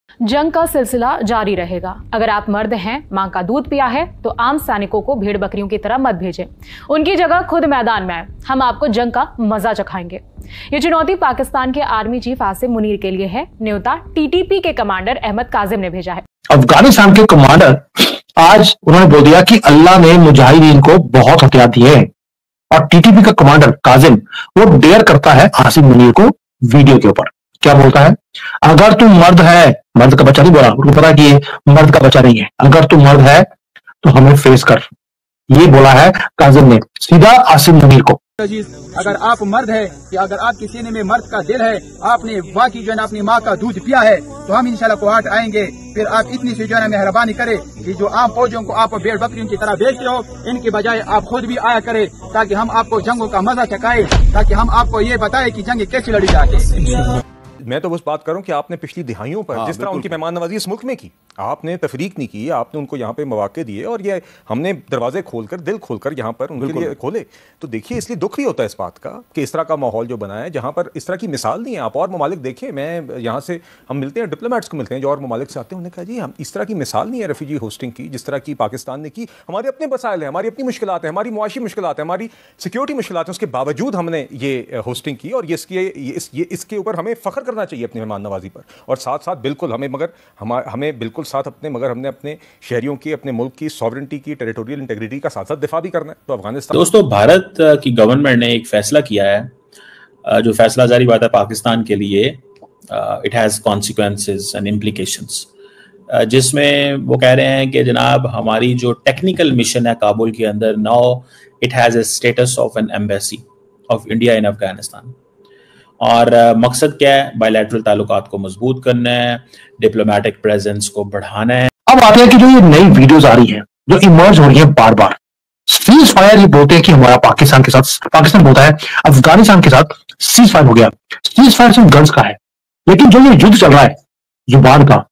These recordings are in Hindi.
जंग का सिलसिला जारी रहेगा। अगर आप मर्द हैं, मां का दूध पिया है, तो आम सैनिकों को भेड़ बकरियों की तरह मत भेजें। उनकी जगह खुद मैदान में आए। हम आपको जंग का मजा चखाएंगे। ये चुनौती पाकिस्तान के आर्मी चीफ आसिम मुनीर के लिए है। न्योता टीटीपी के कमांडर अहमद काजिम ने भेजा है। अफगानिस्तान के कमांडर आज उन्होंने बोल दिया कि अल्लाह ने मुजाहिदीन को बहुत हथियार दिए हैं, और टीटीपी का कमांडर काजिम वो डेयर करता है आसिम मुनीर को वीडियो के ऊपर। क्या बोलता है? अगर तू मर्द है, मर्द का बच्चा नहीं बोला, उनको पता कि ये मर्द का बच्चा नहीं है, अगर तू मर्द है तो हमें फेस कर। ये बोला है काजिम ने सीधा आसिम मुनीर को। अगर आप मर्द है या अगर आपके सीने में मर्द का दिल है, आपने वाकई जो है अपनी माँ का दूध पिया है, तो हम इंशाल्लाह कोहाट आएंगे। फिर आप इतनी सी जो है मेहरबानी करें कि जो आम फौजियों को आप भेड़ बकरियों की तरह बेचते हो, इनके बजाय आप खुद भी आया करें, ताकि हम आपको जंगों का मजा चखाएं, ताकि हम आपको ये बताएं कि जंग कैसी लड़ी जाती है। मैं तो बस बात करूं कि आपने पिछली दिहाइयों पर जिस तरह उनकी मेहमान नवाजी इस मुल्क में की, आपने तफरीक नहीं की, आपने उनको यहाँ पे मौके दिए, और ये हमने दरवाजे खोलकर दिल खोलकर यहाँ पर उनके लिए खोले। तो देखिए, इसलिए दुख भी होता है इस बात का कि इस तरह का माहौल जो बना है, जहाँ पर इस तरह की मिसाल नहीं है। आप और ममालिक देखें, मैं यहाँ से हम मिलते हैं, डिप्लोमेट्स को मिलते हैं जो और ममालिक से आते हैं, उन्होंने कहा जी हम इस तरह की मिसाल नहीं है रेफ्यूजी होस्टिंग की जिस तरह की पाकिस्तान ने की। हमारे अपने मसाइल हैं, हमारी अपनी मुश्किलात हैं, हमारी मुआशी मुश्किलात हैं, हमारी सिक्योरिटी मुश्किलात हैं, उसके बावजूद हमने ये होस्टिंग की, और इसके ऊपर हमें फ़ख्र करना चाहिए अपनी मेहमान नवाजी पर। और साथ साथ बिल्कुल हमें बिल्कुल साथ हमने अपने शहरियों की, अपने मुल्क की सॉवरेंटी की, टेरिटोरियल इंटीग्रिटी का साथ साथ दिफा भी करना है। तो अफगानिस्तान दोस्तों, भारत की गवर्नमेंट ने एक फैसला किया है, जो फैसला जारी बात है पाकिस्तान के लिए, it has consequences and implications, जिसमें वो कह रहे हैं कि जनाब हमारी जो टेक्निकल मिशन है काबुल के अंदर, now it has a status of N embassy of India in Afghanistan. और मकसद क्या है? बायलैटरल ताल्लुकात को मजबूत करना है, डिप्लोमेटिक प्रेजेंस को बढ़ाना है। अब आते हैं कि जो ये नई वीडियोस आ रही हैं, जो इमर्ज हो रही है बार बार, सीज फायर, ये बोलते हैं कि हमारा पाकिस्तान के साथ, पाकिस्तान बोलता है अफगानिस्तान के साथ सीज फायर हो गया। सीज फायर सिर्फ गन्स का है, लेकिन जो ये युद्ध चल रहा है जुबान का,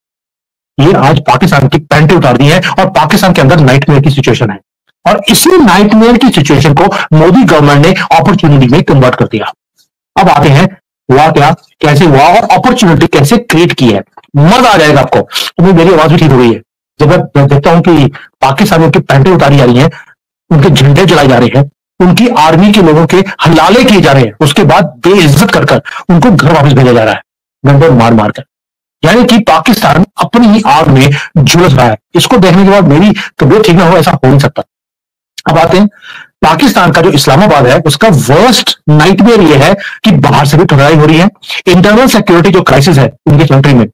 ये आज पाकिस्तान की पैंटें उतार दी है, और पाकिस्तान के अंदर नाइटमेयर की सिचुएशन है। और इसी नाइटमेयर की सिचुएशन को मोदी गवर्नमेंट ने अपॉर्चुनिटी में कन्वर्ट कर दिया। अब आते हैं हुआ क्या, कैसे हुआ, और अपॉर्चुनिटी कैसे क्रिएट की है। मजा आ जाएगा आपको। तो मेरी आवाज भी ठीक हो गई है जब मैं देखता हूं कि पाकिस्तानियों की पैंटें उतारी जा रही हैं, उनके झंडे जलाए जा रहे हैं, उनकी आर्मी के लोगों के हलाले किए जा रहे हैं, उसके बाद बेइज्जत कर कर उनको घर वापस भेजा जा रहा है, गंदे मार मार कर। यानी कि पाकिस्तान अपनी ही आग में झुलस रहा है। इसको देखने के बाद मेरी तबीयत ठीक ना हो, ऐसा हो नहीं सकता। अब आते हैं पाकिस्तान का जो इस्लामाबाद है, उसका वर्स्ट नाइटमेयर ये है कि बाहर से भी लड़ाई हो रही है। इंटरनल सिक्योरिटी जो क्राइसिस है उनकी कंट्री में,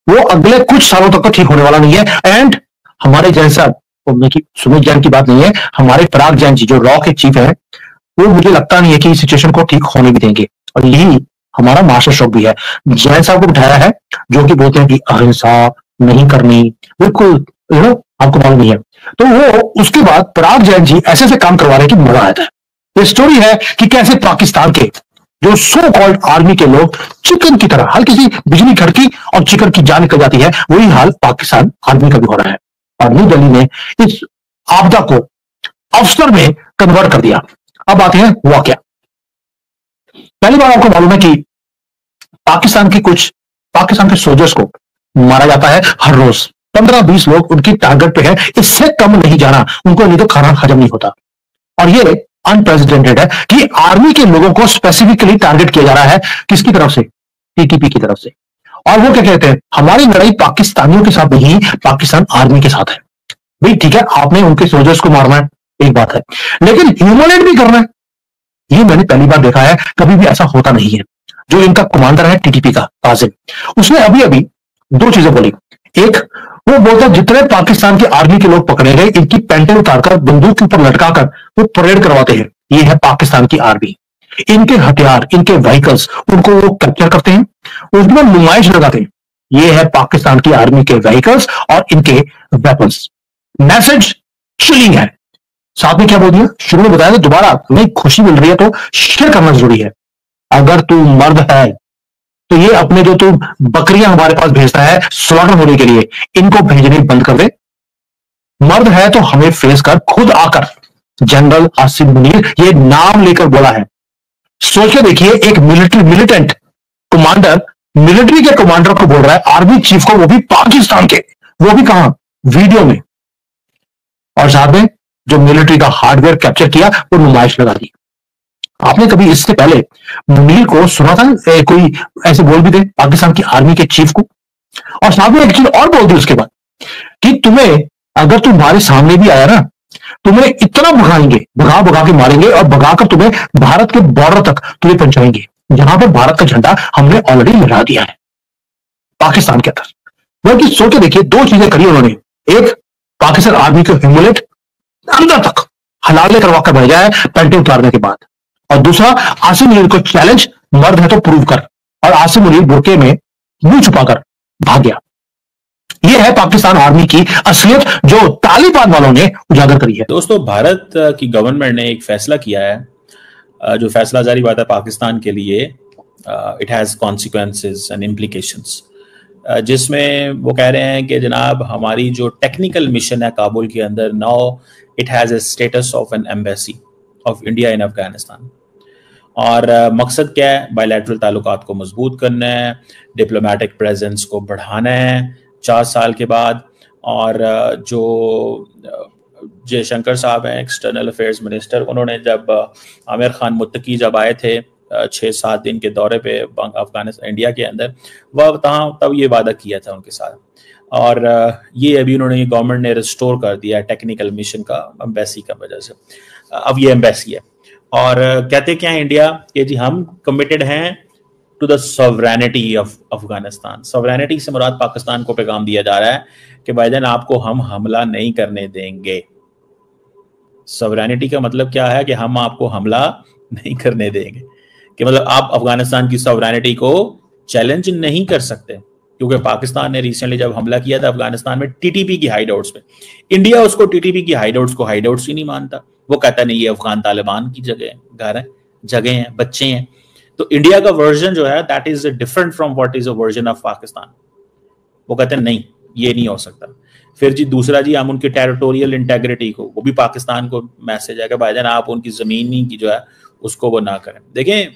वो अगले कुछ सालों तक तो ठीक होने वाला नहीं है। एंड हमारे जैसा सुमित जैन की बात नहीं है, हमारे पराग जैन जी जो रॉ के चीफ है, वो मुझे लगता नहीं है कि इस सिचुएशन को ठीक होने भी देंगे। और यही हमारा मास्टर स्ट्रोक भी है। जैन साहब को बिठाया है जो कि बोलते हैं कि अहिंसा नहीं करनी, बिल्कुल आपको मालूम नहीं है। तो वो उसके बाद पराग जैन जी ऐसे ऐसे काम करवा रहे हैं कि मजा आता है। ये स्टोरी है कि कैसे पाकिस्तान के जो सो कॉल्ड आर्मी के लोग चिकन की तरह, हल्की सी बिजली खड़की और चिकन की जान निकल जाती है, वही हाल पाकिस्तान आर्मी का भी हो रहा है। और न्यू दिल्ली ने इस आपदा को अवसर में कन्वर्ट कर दिया। अब आते हैं हुआ क्या। पहली बार आपको मालूम है कि पाकिस्तान के सोल्जर्स को मारा जाता है हर रोज। 15-20 लोग उनकी टारगेट पे है, इससे कम नहीं जाना, उनको नहीं तो खाना हजम नहीं होता। और ये अनप्रेसिडेंटेड है कि आर्मी के लोगों को स्पेसिफिकली टारगेट किया जा रहा है। किसकी तरफ से? टीटीपी की तरफ से। और वो क्या कहते हैं, हमारी लड़ाई पाकिस्तानियों के साथ नहीं, पाकिस्तान आर्मी के साथ है। भाई ठीक है, आपने उनके सोल्जर्स को मारना है, एक बात है, लेकिन ह्यूमिलेट भी करना है, ये मैंने पहली बार देखा है। कभी भी ऐसा होता नहीं है। जो इनका कमांडर है टीटीपी का काजिम, उसने अभी अभी दो चीजें बोली। एक, वो बोलता जितने पाकिस्तान के आर्मी के लोग पकड़े गए, इनकी पैंटें उतारकर बंदूक के ऊपर लटकाकर वो परेड करवाते हैं। ये है पाकिस्तान की आर्मी। इनके हथियार, इनके व्हीकल्स, उनको वो कैप्चर करते हैं, उसमें नुमाइश लगाते हैं। ये है पाकिस्तान की आर्मी के व्हीकल्स और इनके वेपन्स। मैसेज चिलिंग है। साथ में क्या बोल दिया, शुरू में बताया, दोबारा नहीं खुशी मिल रही है तो शेयर करना जरूरी है। अगर तू मर्द है तो ये अपने जो तू बकरियां हमारे पास भेजता है स्लॉटर होने के लिए, इनको भेजने बंद कर दे। मर्द है तो हमें फेस कर, खुद आकर। जनरल आसिम मुनीर ये नाम लेकर बोला है। सोच के देखिए, एक मिलिटेंट कमांडर मिलिट्री के कमांडर को बोल रहा है, आर्मी चीफ को, वो भी पाकिस्तान के, वो भी कहां, वीडियो में। और साहब ने जो मिलिट्री का हार्डवेयर कैप्चर किया वो नुमाइश लगा दी। आपने कभी इससे पहले मुनीर को सुना था कोई ऐसे बोल भी दे पाकिस्तान की आर्मी के चीफ को? और साहब ने एक चीज और बोल दी उसके बाद कि तुम्हें, अगर तुम्हारे सामने भी आया ना, तुम्हें इतना भगाएंगे, भगा भगा के मारेंगे और भगाकर तुम्हें भारत के बॉर्डर तक तुम्हें पहुंचाएंगे, जहां पर भारत का झंडा हमने ऑलरेडी लहरा दिया है पाकिस्तान के अंदर। बल्कि सोच के देखिए, दो चीजें करी उन्होंने। एक, पाकिस्तान आर्मी को ह्यूमिलेट अंदर तक हलाले करवा कर भेजा है पेंटे उतारने के बाद। और दूसरा, आसिम मुनीर को चैलेंज, मर्द है तो प्रूव कर। और आसिम मुनीर बुरके में मुंह छुपाकर भाग गया। यह है पाकिस्तान आर्मी की असलियत जो तालिबान वालों ने उजागर करी है। दोस्तों, भारत की गवर्नमेंट ने एक फैसला किया है, जो फैसला जारी बात है पाकिस्तान के लिए, it has consequences and implications, जिसमें वो कह रहे हैं कि जनाब हमारी जो टेक्निकल मिशन है काबुल के अंदर, now it has a status of N embassy of India in Afghanistan. और मकसद क्या है? बायलैटरल ताल्लुकात को मजबूत करना है, डिप्लोमेटिक प्रेजेंस को बढ़ाना है 4 साल के बाद। और जो जयशंकर साहब हैं, एक्सटर्नल अफेयर्स मिनिस्टर, उन्होंने जब आमिर खान मुत्तकी जब आए थे 6-7 दिन के दौरे पे अफगानिस्तान इंडिया के अंदर, वह तब ये वादा किया था उनके साथ। और ये अभी उन्होंने, गवर्नमेंट ने रिस्टोर कर दिया टेक्निकल मिशन का एम्बेसी का वजह से। अब ये एम्बेसी है और कहते क्या है इंडिया कि जी हम कमिटेड हैं to the sovereignty of Afghanistan. Sovereignty से मुराद पाकिस्तान को पैगाम दिया जा रहा है कि भाईजान आपको हम हमला नहीं करने देंगे। सॉवरेनिटी का मतलब क्या है? कि हम आपको हमला नहीं करने देंगे, कि मतलब आप अफगानिस्तान की सॉवरेनिटी को चैलेंज नहीं कर सकते। क्योंकि पाकिस्तान ने रिसेंटली जब हमला किया था अफगानिस्तान में टीटीपी की हाइडआउट्स पे, इंडिया उसको टीटीपी की हाइडआउट्स को हाइडआउट्स ही नहीं मानता। वो कहता नहीं ये अफगान तालिबान की जगह है, बच्चे हैं। तो इंडिया का वर्जन जो है that is different from what is a version of Pakistan. वो कहते हैं नहीं, ये नहीं हो सकता। फिर जी दूसरा जी, हम उनकी टेरिटोरियल इंटेग्रिटी को, वो भी पाकिस्तान को मैसेज है कि भाईजान आप उनकी जमीनी की जो है उसको वो ना करें। देखें,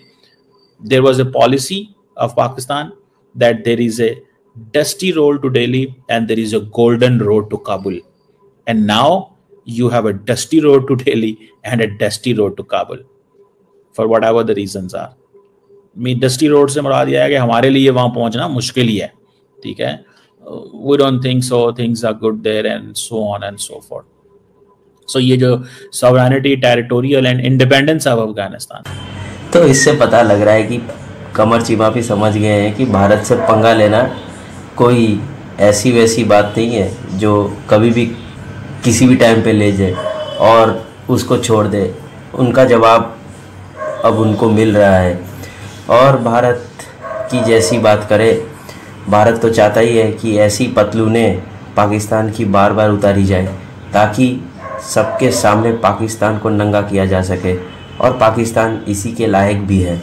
there was a policy of Pakistan that there is a dusty road to Delhi and there is a golden road to Kabul, and now you have a dusty road to Delhi and a dusty road to Kabul for whatever the reasons are. मैं dusty road से मुराद यह है कि हमारे लिए वहां पहुंचना मुश्किल ही है, ठीक है। We don't think so, things are good there and so on and so forth. So ये जो sovereignty, territorial and independence of Afghanistan, तो इससे पता लग रहा है कि कमर चीमा भी समझ गए हैं कि भारत से पंगा लेना कोई ऐसी वैसी बात नहीं है जो कभी भी किसी भी टाइम पे ले जाए और उसको छोड़ दे। उनका जवाब अब उनको मिल रहा है। और भारत की जैसी बात करे, भारत तो चाहता ही है कि ऐसी पतलूनें पाकिस्तान की बार बार उतारी जाए ताकि सबके सामने पाकिस्तान को नंगा किया जा सके, और पाकिस्तान इसी के लायक भी है।